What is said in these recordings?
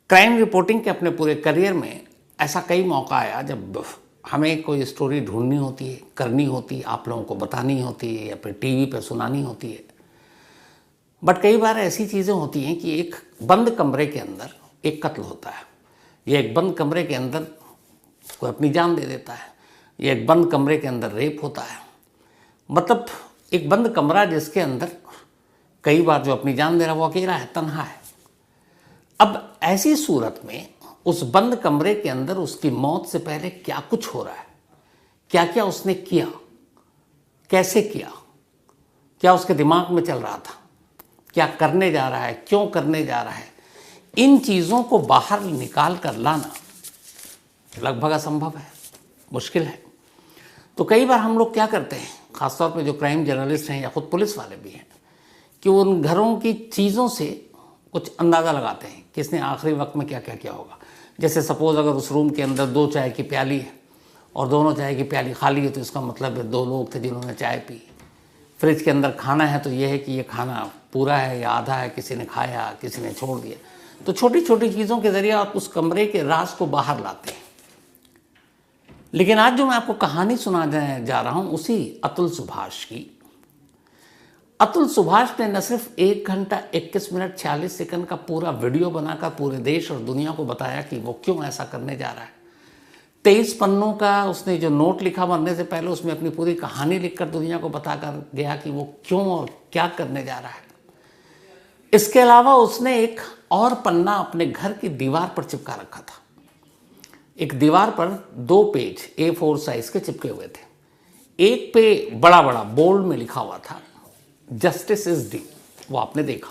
Crime reporting के अपने पूरे करियर में ऐसा कई मौका आया जब हमें कोई स्टोरी ढूंढनी होती है, करनी होती है, आप लोगों को बतानी होती है या फिर टीवी पर सुनानी होती है। बट कई बार ऐसी चीज़ें होती हैं कि एक बंद कमरे के अंदर एक कत्ल होता है, या एक बंद कमरे के अंदर कोई अपनी जान दे देता है, या एक बंद कमरे के अंदर रेप होता है। मतलब एक बंद कमरा जिसके अंदर कई बार जो अपनी जान दे रहा है वो अकेला है, तन्हा है। अब ऐसी सूरत में उस बंद कमरे के अंदर उसकी मौत से पहले क्या कुछ हो रहा है, क्या क्या उसने किया, कैसे किया, क्या उसके दिमाग में चल रहा था, क्या करने जा रहा है, क्यों करने जा रहा है, इन चीज़ों को बाहर निकाल कर लाना लगभग असंभव है, मुश्किल है। तो कई बार हम लोग क्या करते हैं, ख़ासतौर पे जो क्राइम जर्नलिस्ट हैं या खुद पुलिस वाले भी हैं, कि उन घरों की चीज़ों से कुछ अंदाज़ा लगाते हैं कि इसने आखिरी वक्त में क्या क्या किया होगा। जैसे सपोज़ अगर उस रूम के अंदर 2 चाय की प्याली है और दोनों चाय की प्याली खाली है तो इसका मतलब है 2 लोग थे जिन्होंने चाय पी। फ्रिज के अंदर खाना है तो यह है कि ये खाना पूरा है या आधा है, किसी ने खाया, किसी ने छोड़ दिया। तो छोटी छोटी चीज़ों के ज़रिए आप उस कमरे के राज को बाहर लाते हैं। लेकिन आज जो मैं आपको कहानी सुनाने जा रहा हूँ उसी अतुल सुभाष की। अतुल सुभाष ने न सिर्फ 1 घंटा 21 मिनट 46 सेकंड का पूरा वीडियो बनाकर पूरे देश और दुनिया को बताया कि वो क्यों ऐसा करने जा रहा है। 23 पन्नों का उसने जो नोट लिखा मरने से पहले, उसमें अपनी पूरी कहानी लिखकर दुनिया को बताकर गया कि वो क्यों और क्या करने जा रहा है। इसके अलावा उसने एक और पन्ना अपने घर की दीवार पर चिपका रखा था। एक दीवार पर 2 पेज A4 साइज के चिपके हुए थे। एक पे बड़ा बड़ा बोल्ड में लिखा हुआ था जस्टिस इज डी, वो आपने देखा।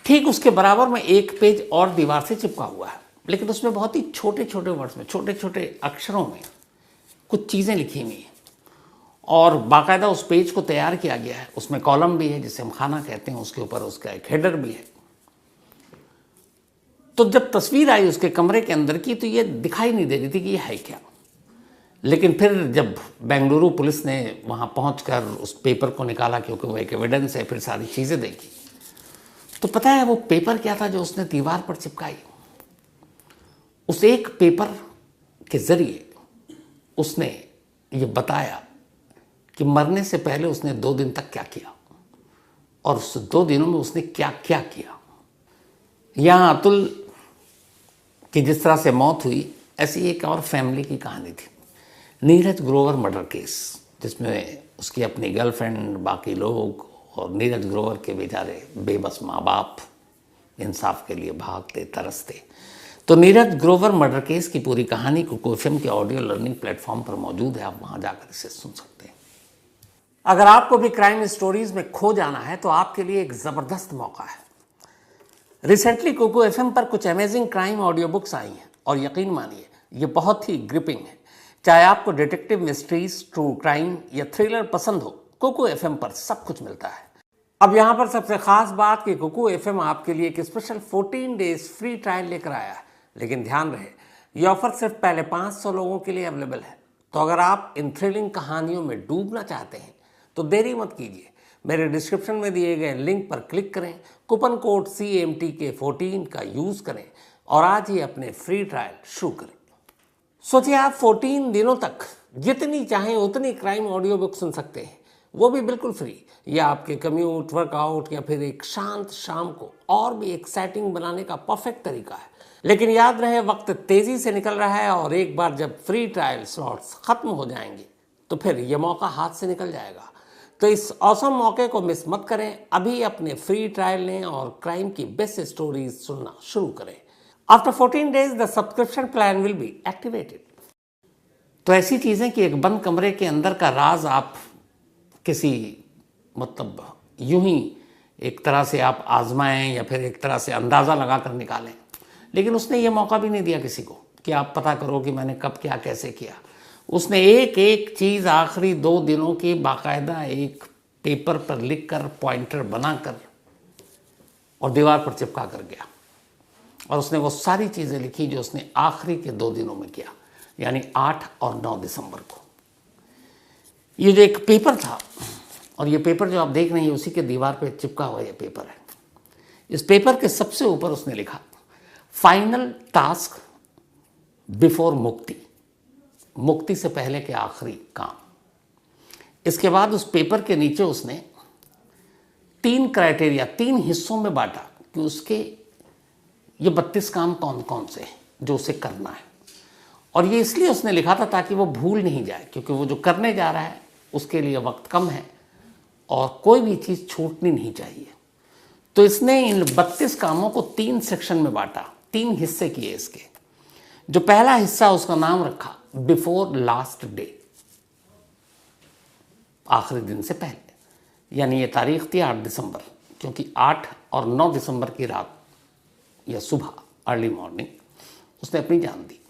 ठीक उसके बराबर में एक पेज और दीवार से चिपका हुआ है, लेकिन उसमें बहुत ही छोटे छोटे वर्ड्स में, छोटे छोटे अक्षरों में कुछ चीज़ें लिखी हुई हैं और बाकायदा उस पेज को तैयार किया गया है। उसमें कॉलम भी है जिसे हम खाना कहते हैं, उसके ऊपर उसका एक हेडर भी है। तो जब तस्वीर आई उसके कमरे के अंदर की तो ये दिखाई नहीं दे रही थी कि ये है क्या। लेकिन फिर जब बेंगलुरु पुलिस ने वहाँ पहुंचकर उस पेपर को निकाला, क्योंकि वो एक एविडेंस है, फिर सारी चीज़ें देखी, तो पता है वो पेपर क्या था जो उसने दीवार पर चिपकाई। उस एक पेपर के ज़रिए उसने ये बताया कि मरने से पहले उसने 2 दिन तक क्या किया और उस 2 दिनों में उसने क्या क्या किया। यहाँ अतुल की जिस तरह से मौत हुई, ऐसी एक और फैमिली की कहानी थी, नीरज ग्रोवर मर्डर केस, जिसमें उसकी अपनी गर्लफ्रेंड, बाकी लोग और नीरज ग्रोवर के बेचारे बेबस माँ बाप इंसाफ के लिए भागते तरसते। तो नीरज ग्रोवर मर्डर केस की पूरी कहानी कुकू एफएम के ऑडियो लर्निंग प्लेटफॉर्म पर मौजूद है, आप वहाँ जाकर इसे सुन सकते हैं। अगर आपको भी क्राइम स्टोरीज में खो जाना है तो आपके लिए एक ज़बरदस्त मौका है। रिसेंटली कुकू एफएम पर कुछ amazing crime audio books I हैं और यकीन मानिए ये बहुत ही ग्रिपिंग है। चाहे आपको डिटेक्टिव मिस्ट्रीज, ट्रू क्राइम या थ्रिलर पसंद हो, कुकू एफएम पर सब कुछ मिलता है। अब यहाँ पर सबसे खास बात कि कुकू एफएम आपके लिए एक स्पेशल 14 डेज फ्री ट्रायल लेकर आया है। लेकिन ध्यान रहे, ये ऑफर सिर्फ पहले 500 लोगों के लिए अवेलेबल है। तो अगर आप इन थ्रिलिंग कहानियों में डूबना चाहते हैं तो देरी मत कीजिए, मेरे डिस्क्रिप्शन में दिए गए लिंक पर क्लिक करें, कूपन कोड CMTK14 का यूज़ करें और आज ही अपने फ्री ट्रायल शुरू करें। सोचिए, आप 14 दिनों तक जितनी चाहें उतनी क्राइम ऑडियो बुक सुन सकते हैं, वो भी बिल्कुल फ्री। या आपके कम्यूट, वर्कआउट या फिर एक शांत शाम को और भी एक्साइटिंग बनाने का परफेक्ट तरीका है। लेकिन याद रहे, वक्त तेज़ी से निकल रहा है और एक बार जब फ्री ट्रायल स्लॉट्स ख़त्म हो जाएंगे तो फिर ये मौका हाथ से निकल जाएगा। तो इस ऑसम मौके को मिस मत करें, अभी अपने फ्री ट्रायल लें और क्राइम की बेस्ट स्टोरीज सुनना शुरू करें। After 14 days the subscription plan will be activated. तो ऐसी चीज़ें कि एक बंद कमरे के अंदर का राज आप किसी मतलब यूं ही एक तरह से आप आजमाएं या फिर एक तरह से अंदाज़ा लगा कर निकालें। लेकिन उसने ये मौका भी नहीं दिया किसी को कि आप पता करो कि मैंने कब क्या कैसे किया। उसने एक एक चीज़ आखिरी 2 दिनों की बाकायदा एक पेपर पर लिखकर, पॉइंटर बनाकर और दीवार पर चिपका कर गया। और उसने वो सारी चीज़ें लिखी जो उसने आखिरी के 2 दिनों में किया, यानी 8 और 9 दिसंबर को। ये जो एक पेपर था, और ये पेपर जो आप देख रहे हैं उसी के दीवार पे चिपका हुआ ये पेपर है। इस पेपर के सबसे ऊपर उसने लिखा, फाइनल टास्क बिफोर मुक्ति, मुक्ति से पहले के आखिरी काम। इसके बाद उस पेपर के नीचे उसने 3 क्राइटेरिया, 3 हिस्सों में बांटा कि उसके ये 32 काम कौन कौन से हैं जो उसे करना है। और ये इसलिए उसने लिखा था ताकि वो भूल नहीं जाए, क्योंकि वो जो करने जा रहा है उसके लिए वक्त कम है और कोई भी चीज़ छूटनी नहीं चाहिए। तो इसने इन 32 कामों को 3 सेक्शन में बांटा, 3 हिस्से किए इसके। जो पहला हिस्सा उसका नाम रखा बिफोर लास्ट डे, आखिरी दिन से पहले, यानी ये तारीख थी 8 दिसंबर, क्योंकि 8 और 9 दिसंबर की रात या सुबह अर्ली मॉर्निंग उसने अपनी जान दी।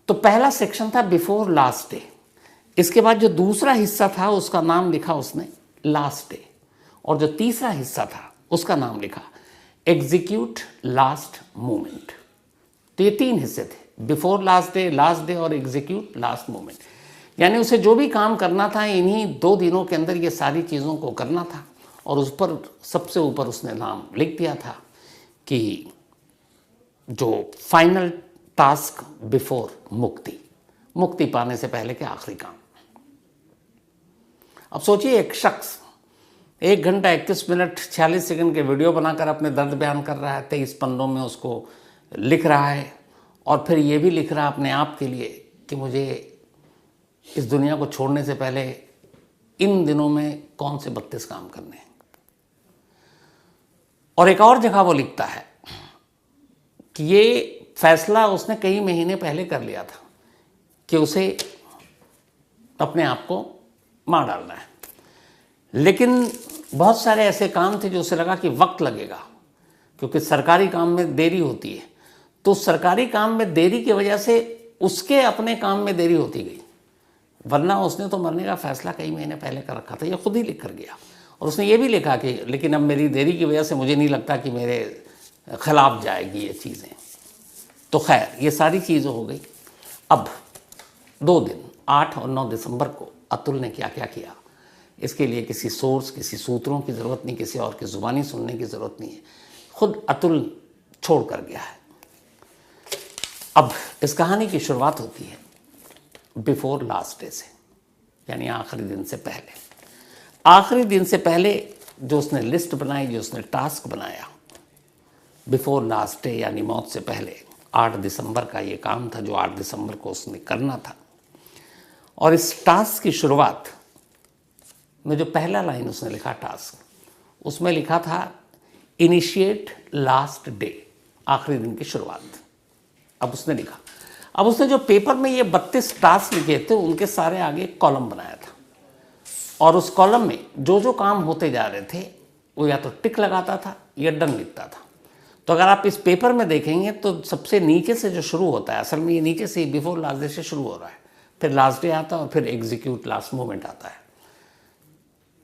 तो पहला सेक्शन था बिफोर लास्ट डे। इसके बाद जो दूसरा हिस्सा था उसका नाम लिखा उसने लास्ट डे, और जो तीसरा हिस्सा था उसका नाम लिखा एग्जीक्यूट लास्ट मोमेंट। तो ये 3 हिस्से थे, बिफोर लास्ट डे और एग्जीक्यूट लास्ट मोमेंट। यानी उसे जो भी काम करना था इन्हीं 2 दिनों के अंदर ये सारी चीज़ों को करना था। और उस पर सबसे ऊपर उसने नाम लिख दिया था कि जो फाइनल टास्क बिफोर मुक्ति, मुक्ति पाने से पहले के आखिरी काम। अब सोचिए, एक शख्स 1 घंटा 21 मिनट 46 सेकंड के वीडियो बनाकर अपने दर्द बयान कर रहा है, 23 पन्नों में उसको लिख रहा है, और फिर ये भी लिख रहा है अपने आप के लिए कि मुझे इस दुनिया को छोड़ने से पहले इन दिनों में कौन से 32 काम करने हैं। और एक और जगह वो लिखता है कि ये फैसला उसने कई महीने पहले कर लिया था कि उसे अपने आप को मार डालना है, लेकिन बहुत सारे ऐसे काम थे जो उसे लगा कि वक्त लगेगा, क्योंकि सरकारी काम में देरी होती है। तो सरकारी काम में देरी की वजह से उसके अपने काम में देरी होती गई, वरना उसने तो मरने का फैसला कई महीने पहले कर रखा था, ये खुद ही लिख कर गया। और उसने ये भी लिखा कि लेकिन अब मेरी देरी की वजह से मुझे नहीं लगता कि मेरे खिलाफ जाएगी ये चीज़ें। तो खैर, ये सारी चीज़ें हो गई। अब 2 दिन 8 और 9 दिसंबर को अतुल ने क्या क्या किया, इसके लिए किसी सोर्स, किसी सूत्रों की ज़रूरत नहीं, किसी और की ज़ुबानी सुनने की ज़रूरत नहीं है, खुद अतुल छोड़ कर गया है। अब इस कहानी की शुरुआत होती है बिफोर लास्ट डे से, यानी आखिरी दिन से पहले। आखिरी दिन से पहले जो उसने लिस्ट बनाई, जो उसने टास्क बनाया, बिफोर लास्ट डे यानी मौत से पहले 8 दिसंबर का ये काम था जो 8 दिसंबर को उसने करना था। और इस टास्क की शुरुआत में जो पहला लाइन उसने लिखा टास्क, उसमें लिखा था इनिशिएट लास्ट डे, आखिरी दिन की शुरुआत। अब उसने लिखा, अब उसने जो पेपर में ये 32 टास्क लिखे थे उनके सारे आगे कॉलम बनाया था, और उस कॉलम में जो जो काम होते जा रहे थे वो या तो टिक लगाता था या डन लिखता था। तो अगर आप इस पेपर में देखेंगे तो सबसे नीचे से जो शुरू होता है, असल में ये नीचे से बिफोर लास्ट डे से शुरू हो रहा है, फिर लास्ट डे आता है और फिर एग्जीक्यूट लास्ट मोमेंट आता है।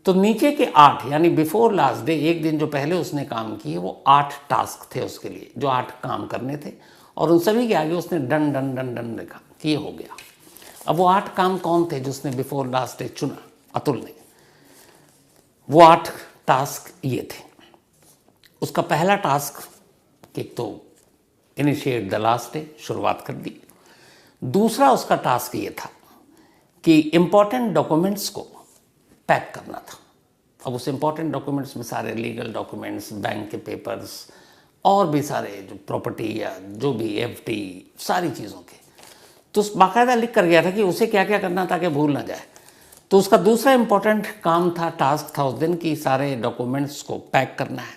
तो नीचे के 8 यानी बिफोर लास्ट डे, एक दिन जो पहले उसने काम किए, वो 8 टास्क थे उसके लिए, जो 8 काम करने थे, और उन सभी के आगे उसने डन डन डन डन लिखा कि ये हो गया। अब वो 8 काम कौन थे जो उसने बिफोर लास्ट डे चुना अतुल ने? वो 8 टास्क ये थे। उसका पहला टास्क, एक तो इनिशिएट द लास्ट डे, शुरुआत कर दी। दूसरा उसका टास्क ये था कि इम्पॉर्टेंट डॉक्यूमेंट्स को पैक करना था। अब उस इम्पॉर्टेंट डॉक्यूमेंट्स में सारे लीगल डॉक्यूमेंट्स, बैंक के पेपर्स, और भी सारे जो प्रॉपर्टी या जो भी एफडी, सारी चीज़ों के, तो उस बाकायदा लिख कर गया था कि उसे क्या क्या करना था कि भूल ना जाए। तो उसका दूसरा इम्पॉर्टेंट काम था, टास्क था उस दिन की सारे डॉक्यूमेंट्स को पैक करना है।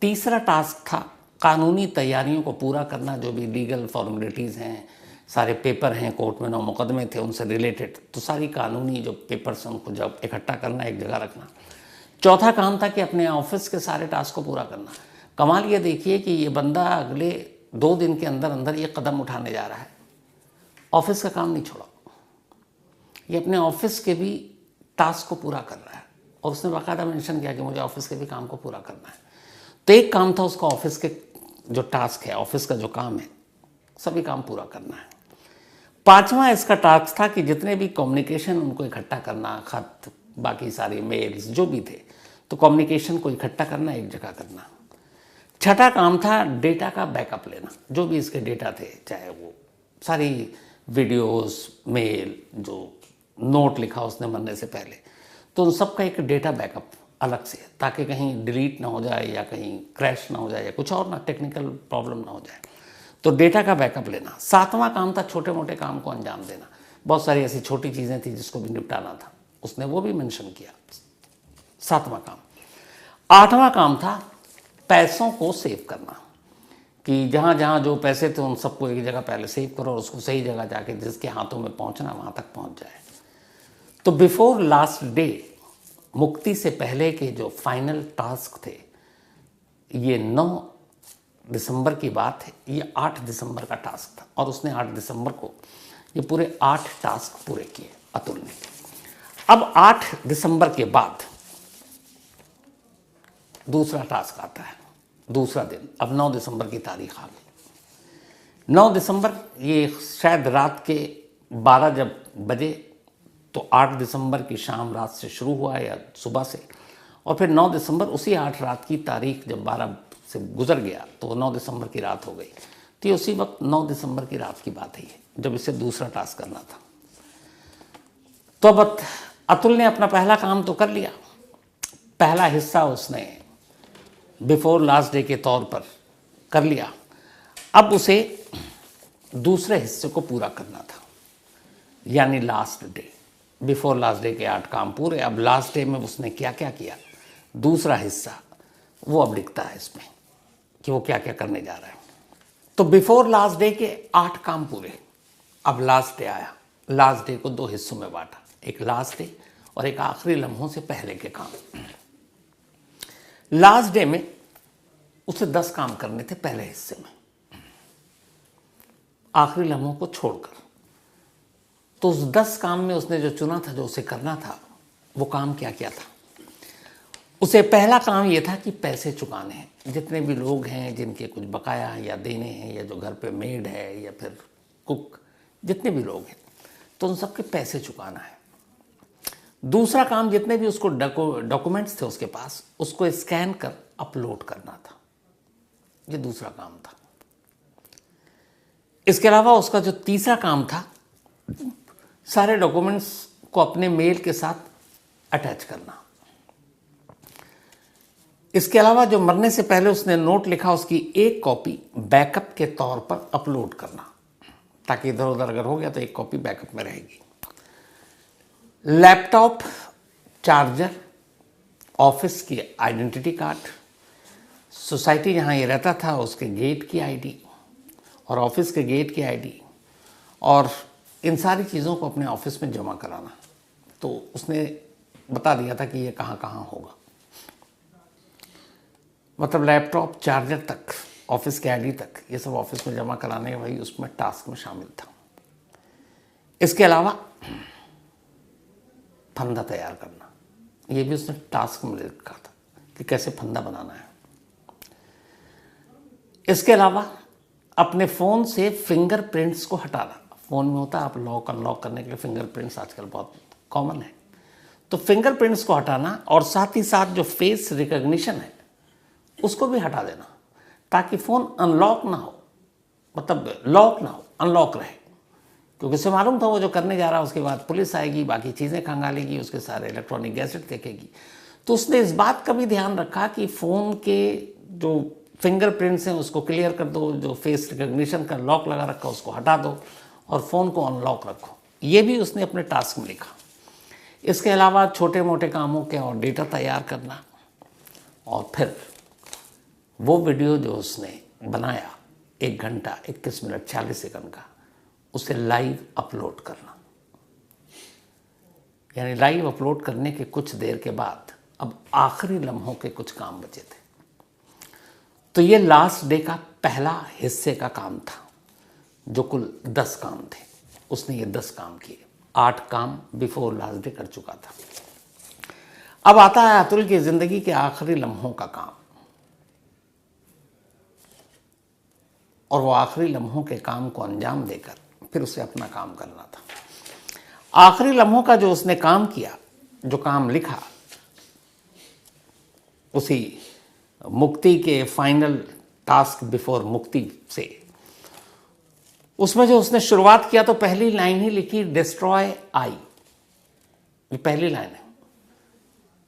तीसरा टास्क था कानूनी तैयारियों को पूरा करना, जो भी लीगल फॉर्मेलिटीज़ हैं, सारे पेपर हैं, कोर्ट में 9 मुकदमे थे उनसे रिलेटेड, तो सारी कानूनी जो पेपर्स हैं उनको जब इकट्ठा करना, एक जगह रखना। चौथा काम था कि अपने ऑफिस के सारे टास्क को पूरा करना। कमाल ये देखिए कि ये बंदा अगले 2 दिन के अंदर अंदर ये कदम उठाने जा रहा है, ऑफिस का काम नहीं छोड़ा, ये अपने ऑफिस के भी टास्क को पूरा कर रहा है। और उसने बाकायदा मेंशन किया कि मुझे ऑफिस के भी काम को पूरा करना है। तो एक काम था उसका ऑफिस के जो टास्क है, ऑफिस का जो काम है, सभी काम पूरा करना है। 5वां इसका टास्क था कि जितने भी कम्युनिकेशन उनको इकट्ठा करना, खत, बाकी सारे मेल्स जो भी थे, तो कम्युनिकेशन को इकट्ठा करना, एक जगह करना। छठा काम था डेटा का बैकअप लेना। जो भी इसके डेटा थे, चाहे वो सारी वीडियोस, मेल, जो नोट लिखा उसने मरने से पहले, तो उन सब का एक डेटा बैकअप अलग से, ताकि कहीं डिलीट ना हो जाए या कहीं क्रैश ना हो जाए या कुछ और ना टेक्निकल प्रॉब्लम ना हो जाए, तो डेटा का बैकअप लेना। सातवां काम था छोटे मोटे काम को अंजाम देना। बहुत सारी ऐसी छोटी चीज़ें थी जिसको भी निपटाना था, उसने वो भी मेंशन किया, सातवां काम। आठवां काम था पैसों को सेव करना, कि जहाँ जहाँ जो पैसे थे उन सबको एक जगह पहले सेव करो और उसको सही जगह जाके जिसके हाथों में पहुँचना वहाँ तक पहुँच जाए। तो बिफोर लास्ट डे, मुक्ति से पहले के जो फाइनल टास्क थे, ये 9 दिसंबर की बात है, ये 8 दिसंबर का टास्क था और उसने 8 दिसंबर को ये पूरे 8 टास्क पूरे किए अतुल ने। अब 8 दिसंबर के बाद दूसरा टास्क आता है, दूसरा दिन। अब 9 दिसंबर की तारीख आ गई। 9 दिसंबर ये शायद रात के 12 जब बजे, तो 8 दिसंबर की शाम रात से शुरू हुआ या सुबह से, और फिर 9 दिसंबर उसी 8 रात की तारीख जब 12 से गुजर गया तो 9 दिसंबर की रात हो गई। तो ये उसी वक्त 9 दिसंबर की रात की बात है जब इसे दूसरा टास्क करना था। तो अब अतुल ने अपना पहला काम तो कर लिया, पहला हिस्सा उसने बिफोर लास्ट डे के तौर पर कर लिया। अब उसे दूसरे हिस्से को पूरा करना था, यानी last day. Before last day के 8 काम पूरे। अब लास्ट डे में उसने क्या क्या किया, दूसरा हिस्सा वो अब लिखता है इसमें कि वो क्या क्या करने जा रहा है। तो बिफोर लास्ट डे के 8 काम पूरे। अब लास्ट डे आया। लास्ट डे को 2 हिस्सों में बांटा, एक लास्ट डे और एक आखिरी लम्हों से पहले के काम। लास्ट डे में उसे 10 काम करने थे पहले हिस्से में, आखिरी लम्हों को छोड़कर। तो उस 10 काम में उसने जो चुना था, जो उसे करना था, वो काम क्या क्या था। उसे पहला काम ये था कि पैसे चुकाने हैं। जितने भी लोग हैं जिनके कुछ बकाया या देने हैं, या जो घर पे मेड है या फिर कुक, जितने भी लोग हैं, तो उन सबके पैसे चुकाना है। दूसरा काम, जितने भी उसको डॉक्यूमेंट्स थे उसके पास, उसको स्कैन कर अपलोड करना था। ये दूसरा काम था। इसके अलावा उसका जो तीसरा काम था, सारे डॉक्यूमेंट्स को अपने मेल के साथ अटैच करना। इसके अलावा जो मरने से पहले उसने नोट लिखा, उसकी एक कॉपी बैकअप के तौर पर अपलोड करना, ताकि इधर उधर अगर हो गया तो एक कॉपी बैकअप में रहेगी। लैपटॉप, चार्जर, ऑफिस की आइडेंटिटी कार्ड, सोसाइटी जहाँ ये रहता था उसके गेट की आईडी और ऑफिस के गेट की आईडी, और इन सारी चीज़ों को अपने ऑफिस में जमा कराना। तो उसने बता दिया था कि ये कहाँ कहाँ होगा। मतलब लैपटॉप, चार्जर तक, ऑफिस के आईडी तक, ये सब ऑफिस में जमा कराने वही उसमें टास्क में शामिल था। इसके अलावा फंदा तैयार करना, ये भी उसने टास्क में लिखा था कि कैसे फंदा बनाना है। इसके अलावा अपने फ़ोन से फिंगरप्रिंट्स को हटाना। फ़ोन में होता है, आप लॉक अनलॉक करने के लिए फिंगरप्रिंट्स आजकल बहुत कॉमन है, तो फिंगरप्रिंट्स को हटाना, और साथ ही साथ जो फेस रिकॉग्निशन है उसको भी हटा देना, ताकि फ़ोन अनलॉक ना हो, मतलब लॉक ना हो, अनलॉक रहे। क्योंकि उसे मालूम था वो जो करने जा रहा है, उसके बाद पुलिस आएगी, बाकी चीज़ें खंगालेगी, उसके सारे इलेक्ट्रॉनिक गैजेट देखेगी। तो उसने इस बात का भी ध्यान रखा कि फ़ोन के जो फिंगरप्रिंट्स हैं उसको क्लियर कर दो, जो फेस रिकॉग्निशन का लॉक लगा रखा उसको हटा दो, और फ़ोन को अनलॉक रखो। ये भी उसने अपने टास्क में लिखा। इसके अलावा छोटे मोटे कामों के और डेटा तैयार करना, और फिर वो वीडियो जो उसने बनाया 1 घंटा 21 मिनट 40 सेकंड का, उसे लाइव अपलोड करना। यानी लाइव अपलोड करने के कुछ देर के बाद अब आखिरी लम्हों के कुछ काम बचे थे। तो ये लास्ट डे का पहला हिस्से का काम था, जो कुल 10 काम थे। उसने ये 10 काम किए, 8 काम बिफोर लास्ट डे कर चुका था। अब आता है अतुल की जिंदगी के आखिरी लम्हों का काम, और वो आखिरी लम्हों के काम को अंजाम देकर फिर उसे अपना काम करना था। आखिरी लम्हों का जो उसने काम किया, जो काम लिखा, उसी मुक्ति के फाइनल टास्क बिफोर मुक्ति से, उसमें जो उसने शुरुआत किया तो पहली लाइन ही लिखी डिस्ट्रॉय आई। ये पहली लाइन है,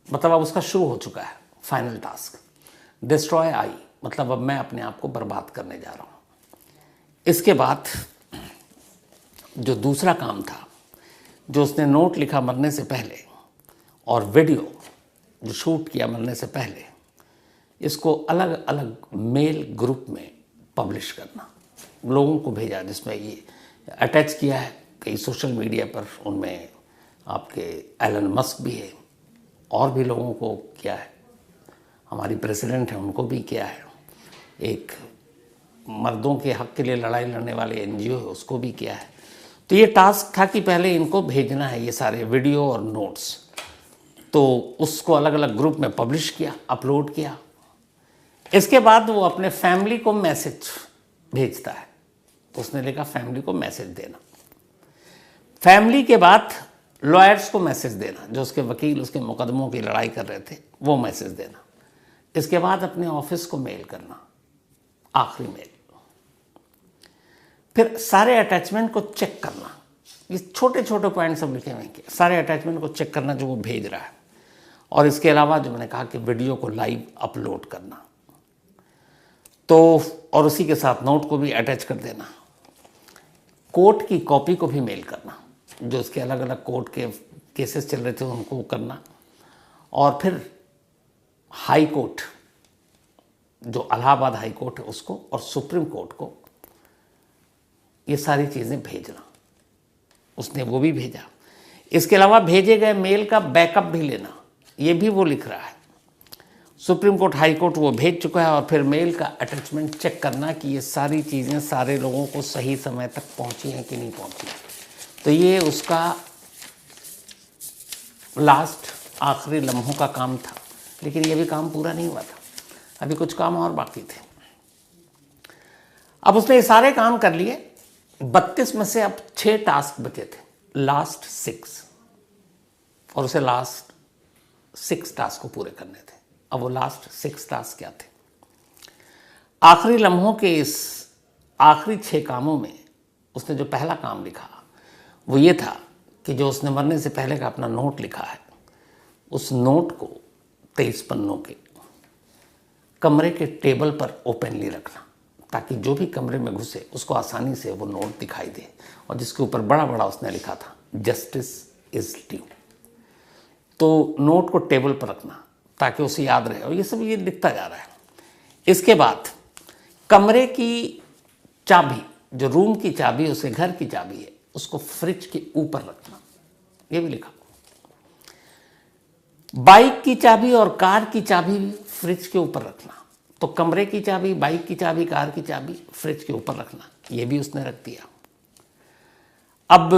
मतलब अब उसका शुरू हो चुका है फाइनल टास्क। डिस्ट्रॉय आई मतलब अब मैं अपने आप को बर्बाद करने जा रहा हूँ। इसके बाद जो दूसरा काम था, जो उसने नोट लिखा मरने से पहले और वीडियो जो शूट किया मरने से पहले, इसको अलग अलग मेल ग्रुप में पब्लिश करना, लोगों को भेजा, जिसमें ये अटैच किया है कई सोशल मीडिया पर। उनमें आपके एलन मस्क भी है, और भी लोगों को किया है, हमारी प्रेसिडेंट है उनको भी किया है, एक मर्दों के हक के लिए लड़ाई लड़ने वाले एनजीओ है उसको भी किया है। तो ये टास्क था कि पहले इनको भेजना है ये सारे वीडियो और नोट्स। तो उसको अलग अलग ग्रुप में पब्लिश किया, अपलोड किया। इसके बाद वो अपने फैमिली को मैसेज भेजता है। तो उसने लिखा फैमिली को मैसेज देना। फैमिली के बाद लॉयर्स को मैसेज देना, जो उसके वकील उसके मुकदमों की लड़ाई कर रहे थे, वो मैसेज देना। इसके बाद अपने ऑफिस को मेल करना, आखिरी मेल। फिर सारे अटैचमेंट को चेक करना। ये छोटे छोटे पॉइंट सब लिखे हुए हैं, सारे अटैचमेंट को चेक करना जो वो भेज रहा है। और इसके अलावा जो मैंने कहा कि वीडियो को लाइव अपलोड करना, तो और उसी के साथ नोट को भी अटैच कर देना। कोर्ट की कॉपी को भी मेल करना, जो उसके अलग अलग कोर्ट के केसेस चल रहे थे उनको करना। और फिर हाई कोर्ट, जो इलाहाबाद हाई कोर्ट है उसको, और सुप्रीम कोर्ट को ये सारी चीज़ें भेजना। उसने वो भी भेजा। इसके अलावा भेजे गए मेल का बैकअप भी लेना, ये भी वो लिख रहा है। सुप्रीम कोर्ट हाई कोर्ट वो भेज चुका है। और फिर मेल का अटैचमेंट चेक करना कि ये सारी चीज़ें सारे लोगों को सही समय तक पहुंची हैं कि नहीं पहुंची। तो ये उसका लास्ट आखिरी लम्हों का काम था। लेकिन ये भी काम पूरा नहीं हुआ था, अभी कुछ काम और बाकी थे। अब उसने ये सारे काम कर लिए। 32 में से अब 6 टास्क बचे थे, लास्ट 6, और उसे लास्ट 6 टास्क को पूरे करने थे। अब वो लास्ट 6 टास्क क्या थे? आखिरी लम्हों के इस आखिरी 6 कामों में उसने जो पहला काम लिखा वो ये था कि जो उसने मरने से पहले का अपना नोट लिखा है, उस नोट को 23 पन्नों के कमरे के टेबल पर ओपनली रखना, ताकि जो भी कमरे में घुसे उसको आसानी से वो नोट दिखाई दे। और जिसके ऊपर बड़ा बड़ा उसने लिखा था जस्टिस इज ड्यू। तो नोट को टेबल पर रखना ताकि उसे याद रहे। और ये सब ये लिखता जा रहा है। इसके बाद कमरे की चाबी, जो रूम की चाबी उसे घर की चाबी है, उसको फ्रिज के ऊपर रखना, ये भी लिखा। बाइक की चाबी और कार की चाबी भी फ्रिज के ऊपर रखना। तो कमरे की चाबी, बाइक की चाबी, कार की चाबी फ्रिज के ऊपर रखना, ये भी उसने रख दिया। अब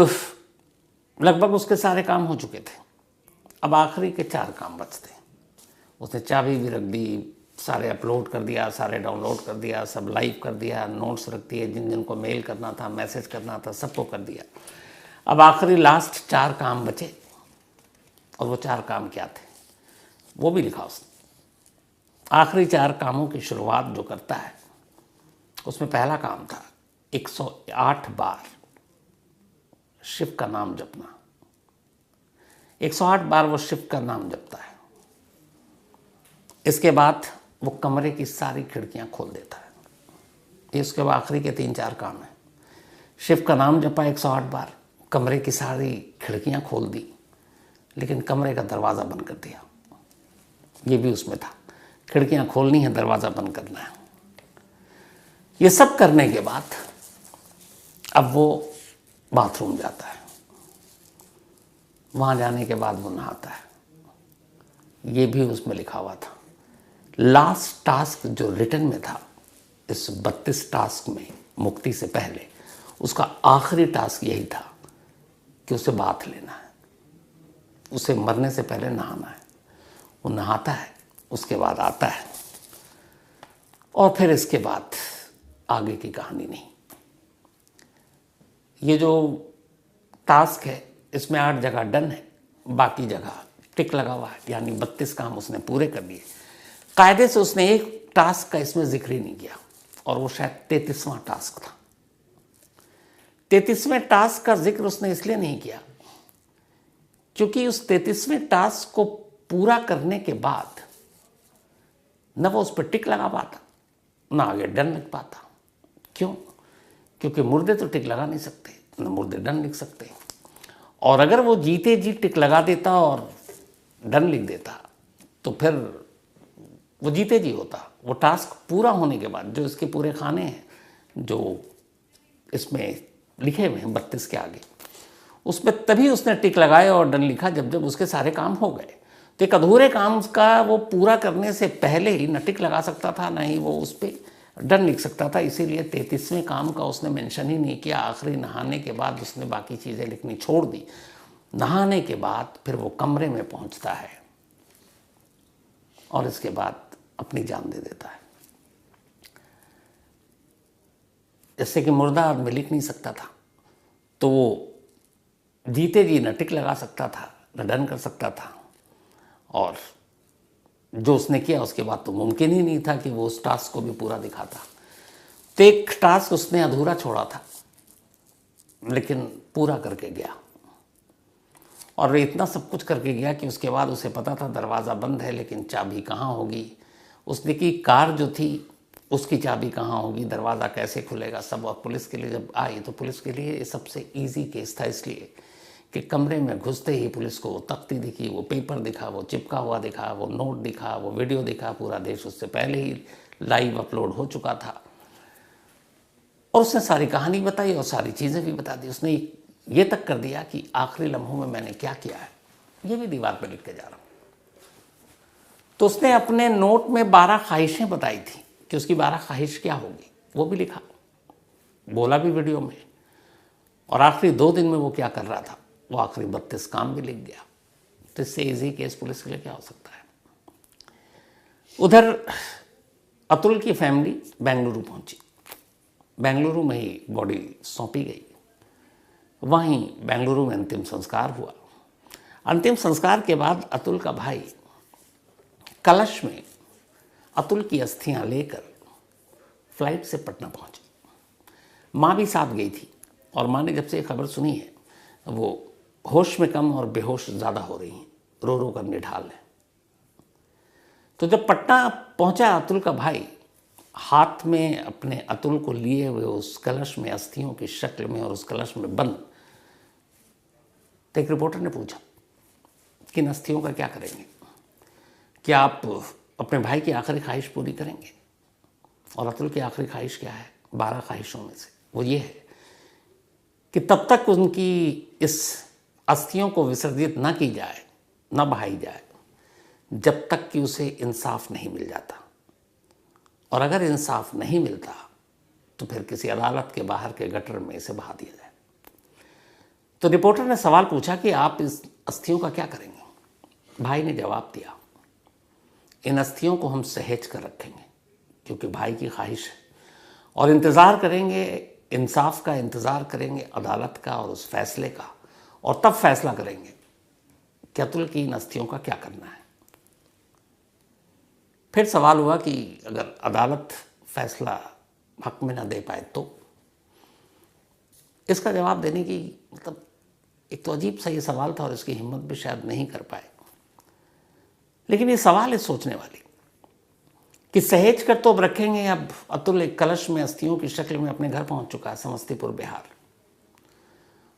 लगभग उसके सारे काम हो चुके थे। अब आखिरी के 4 काम बचते। उसने चाबी भी रख दी, सारे अपलोड कर दिया, सारे डाउनलोड कर दिया, सब लाइव कर दिया, नोट्स रख दिए, जिन जिन को मेल करना था, मैसेज करना था, सबको कर दिया। अब आखिरी लास्ट 4 काम बचे। और वो 4 काम क्या थे वो भी लिखा उसने। आखिरी 4 कामों की शुरुआत जो करता है, उसमें पहला काम था 108 बार शिव का नाम जपना। 108 बार वो शिव का नाम जपता है। इसके बाद वो कमरे की सारी खिड़कियां खोल देता है। ये उसके बाद आखिरी के 3-4 काम है। शिव का नाम जपा 108 बार, कमरे की सारी खिड़कियां खोल दी, लेकिन कमरे का दरवाज़ा बंद कर दिया। ये भी उसमें था, खिड़कियां खोलनी है, दरवाज़ा बंद करना है। ये सब करने के बाद अब वो बाथरूम जाता है। वहाँ जाने के बाद वो नहाता है। ये भी उसमें लिखा हुआ था। लास्ट टास्क जो रिटर्न में था इस 32 टास्क में, मुक्ति से पहले उसका आखिरी टास्क यही था कि उसे बाथ लेना है, उसे मरने से पहले नहाना है। वो नहाता है, उसके बाद आता है, और फिर इसके बाद आगे की कहानी नहीं। ये जो टास्क है इसमें 8 जगह डन है, बाकी जगह टिक लगा हुआ है, यानी 32 काम उसने पूरे कर दिए। कायदे से उसने एक टास्क का इसमें जिक्र ही नहीं किया, और वो शायद 33वां टास्क था। 33वें टास्क का जिक्र उसने इसलिए नहीं किया क्योंकि उस 33वें टास्क को पूरा करने के बाद न वो उस पर टिक लगा पाता, न आगे डन लिख पाता। क्यों? क्योंकि मुर्दे तो टिक लगा नहीं सकते, न मुर्दे डन लिख सकते। और अगर वो जीते जी टिक लगा देता और डन लिख देता तो फिर वो जीते जी होता। वो टास्क पूरा होने के बाद जो इसके पूरे खाने हैं जो इसमें लिखे हुए हैं 32 के आगे, उसमें तभी उसने टिक लगाए और डन लिखा जब जब उसके सारे काम हो गए। तो एक अधूरे काम का वो पूरा करने से पहले ही न टिक लगा सकता था, न ही वो उस पर डन लिख सकता था। इसीलिए 33वें काम का उसने मेंशन ही नहीं किया। आखिरी नहाने के बाद उसने बाकी चीज़ें लिखनी छोड़ दी। नहाने के बाद फिर वो कमरे में पहुंचता है और इसके बाद अपनी जान दे देता है। जैसे कि मुर्दा आदमी लिख नहीं सकता था, तो वो जीते जी न टिक लगा सकता था, न डन कर सकता था, और जो उसने किया उसके बाद तो मुमकिन ही नहीं था कि वो उस टास्क को भी पूरा दिखाता। तो एक टास्क उसने अधूरा छोड़ा था, लेकिन पूरा करके गया। और वो इतना सब कुछ करके गया कि उसके बाद उसे पता था दरवाज़ा बंद है, लेकिन चाबी कहाँ होगी। उसने की कार जो थी उसकी चाबी कहाँ होगी, दरवाज़ा कैसे खुलेगा, सब। और पुलिस के लिए जब आई तो पुलिस के लिए सबसे ईजी केस था, इसलिए कि कमरे में घुसते ही पुलिस को वो तख्ती दिखी, वो पेपर दिखा, वो चिपका हुआ दिखा, वो नोट दिखा, वो वीडियो दिखा। पूरा देश उससे पहले ही लाइव अपलोड हो चुका था। और उसने सारी कहानी बताई और सारी चीज़ें भी बता दी। उसने ये तक कर दिया कि आखिरी लम्हों में मैंने क्या किया है, ये भी दीवार पर लिख के जा रहा हूँ। तो उसने अपने नोट में 12 ख्वाहिशें बताई थी कि उसकी 12 ख्वाहिश क्या होगी, वो भी लिखा, बोला भी वीडियो में। और आखिरी 2 दिन में वो क्या कर रहा था, वो आखिरी 32 काम भी लिख गया। तो इससे ईजी केस पुलिस के लिए क्या हो सकता है। उधर अतुल की फैमिली बेंगलुरु पहुंची। बेंगलुरु में ही बॉडी सौंपी गई। वहीं बेंगलुरु में अंतिम संस्कार हुआ। अंतिम संस्कार के बाद अतुल का भाई कलश में अतुल की अस्थियां लेकर फ्लाइट से पटना पहुंचे। माँ भी साथ गई थी, और माँ ने जब से खबर सुनी है वो होश में कम और बेहोश ज़्यादा हो रही हैं, रो रो कर निढाल है। तो जब पटना पहुंचा अतुल का भाई, हाथ में अपने अतुल को लिए हुए उस कलश में अस्थियों की शक्ल में और उस कलश में बंद, तो एक रिपोर्टर ने पूछा कि इन अस्थियों का क्या करेंगे, क्या आप अपने भाई की आखिरी ख्वाहिश पूरी करेंगे। और अतुल की आखिरी ख्वाहिश क्या है, 12 ख्वाहिशों में से वो ये है कि तब तक उनकी इस अस्थियों को विसर्जित न की जाए, न बहाई जाए, जब तक कि उसे इंसाफ नहीं मिल जाता। और अगर इंसाफ नहीं मिलता तो फिर किसी अदालत के बाहर के गटर में इसे बहा दिया जाए। तो रिपोर्टर ने सवाल पूछा कि आप इस अस्थियों का क्या करेंगे। भाई ने जवाब दिया, इन अस्थियों को हम सहेज कर रखेंगे क्योंकि भाई की ख्वाहिश है, और इंतज़ार करेंगे, इंसाफ का इंतज़ार करेंगे, अदालत का और उस फैसले का, और तब फैसला करेंगे कि अतुल की इन अस्थियों का क्या करना है। फिर सवाल हुआ कि अगर अदालत फैसला हक में ना दे पाए तो। इसका जवाब देने की मतलब एक तो अजीब सा ये सवाल था, और इसकी हिम्मत भी शायद नहीं कर पाए। लेकिन ये सवाल है सोचने वाली कि सहेज कर तो अब रखेंगे। अब अतुल एक कलश में अस्थियों की शक्ल में अपने घर पहुंच चुका है, समस्तीपुर बिहार।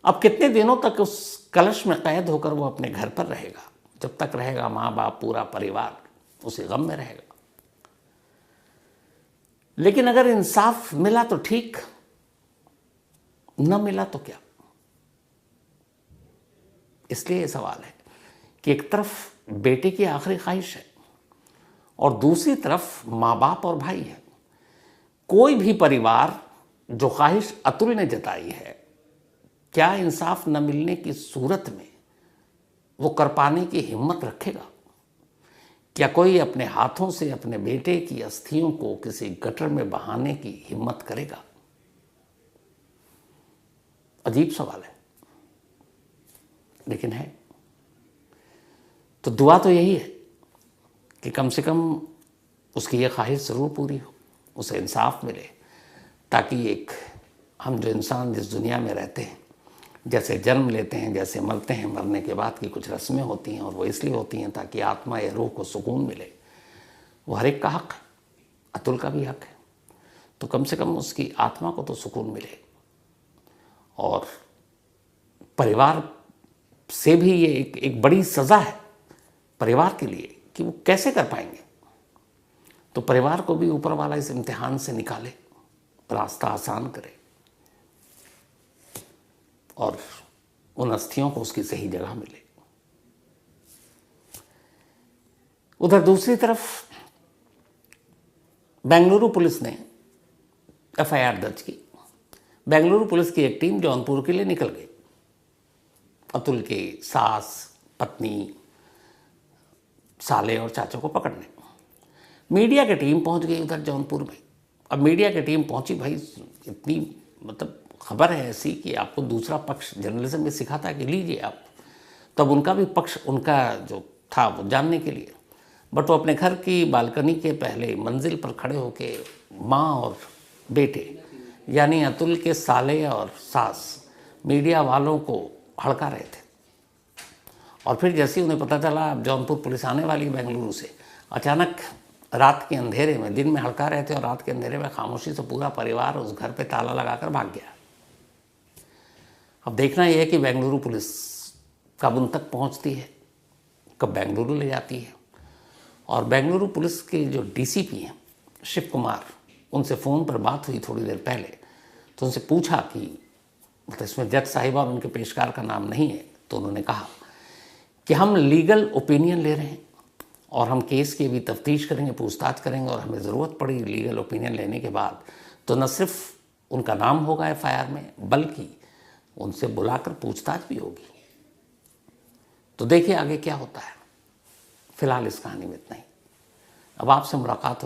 अब कितने दिनों तक उस कलश में कैद होकर वो अपने घर पर रहेगा। जब तक रहेगा माँ बाप पूरा परिवार उसी गम में रहेगा। लेकिन अगर इंसाफ मिला तो ठीक, न मिला तो क्या। इसलिए ये सवाल है कि एक तरफ बेटे की आखिरी ख्वाहिश है और दूसरी तरफ माँ बाप और भाई है। कोई भी परिवार जो ख्वाहिश अतुल ने जताई है, क्या इंसाफ न मिलने की सूरत में वो कर पाने की हिम्मत रखेगा। क्या कोई अपने हाथों से अपने बेटे की अस्थियों को किसी गटर में बहाने की हिम्मत करेगा। अजीब सवाल है, लेकिन है। तो दुआ तो यही है कि कम से कम उसकी ये ख्वाहिश ज़रूर पूरी हो, उसे इंसाफ मिले, ताकि एक हम जो इंसान जिस दुनिया में रहते हैं, जैसे जन्म लेते हैं, जैसे मरते हैं, मरने के बाद की कुछ रस्में होती हैं और वो इसलिए होती हैं ताकि आत्मा या रूह को सुकून मिले, वो हर एक का हक़ है, अतुल का भी हक़ है। तो कम से कम उसकी आत्मा को तो सुकून मिले। और परिवार से भी ये एक बड़ी सज़ा है परिवार के लिए कि वो कैसे कर पाएंगे। तो परिवार को भी ऊपर वाला इस इम्तिहान से निकाले, रास्ता आसान करे और उन अस्थियों को उसकी सही जगह मिले। उधर दूसरी तरफ बेंगलुरु पुलिस ने एफआईआर दर्ज की। बेंगलुरु पुलिस की एक टीम जौनपुर के लिए निकल गई अतुल के सास, पत्नी, साले और चाचा को पकड़ने। मीडिया की टीम पहुंच गई उधर जौनपुर में। अब मीडिया की टीम पहुंची, भाई इतनी मतलब खबर है ऐसी कि आपको दूसरा पक्ष जर्नलिज्म में सिखाता है कि लीजिए आप, तब उनका भी पक्ष, उनका जो था वो जानने के लिए। बट वो अपने घर की बालकनी के पहले मंजिल पर खड़े होके माँ और बेटे यानी अतुल के साले और सास मीडिया वालों को हड़का रहे थे। और फिर जैसे ही उन्हें पता चला अब जौनपुर पुलिस आने वाली बेंगलुरु से, अचानक रात के अंधेरे में, दिन में हड़का रहे थे और रात के अंधेरे में खामोशी से पूरा परिवार उस घर पे ताला लगाकर भाग गया। अब देखना यह है कि बेंगलुरु पुलिस कब उन तक पहुंचती है, कब बेंगलुरु ले जाती है। और बेंगलुरु पुलिस के जो डीसीपी हैं शिव कुमार, उनसे फ़ोन पर बात हुई थोड़ी देर पहले, तो उनसे पूछा कि मतलब इसमें जज साहिबा और उनके पेशकार का नाम नहीं है, तो उन्होंने कहा कि हम लीगल ओपिनियन ले रहे हैं और हम केस की भी तफ्तीश करेंगे, पूछताछ करेंगे, और हमें ज़रूरत पड़ी लीगल ओपिनियन लेने के बाद तो न सिर्फ उनका नाम होगा एफआईआर में, बल्कि उनसे बुलाकर पूछताछ भी होगी। तो देखिए आगे क्या होता है। फिलहाल इस कहानी में इतना ही। अब आपसे मुलाकात होगी।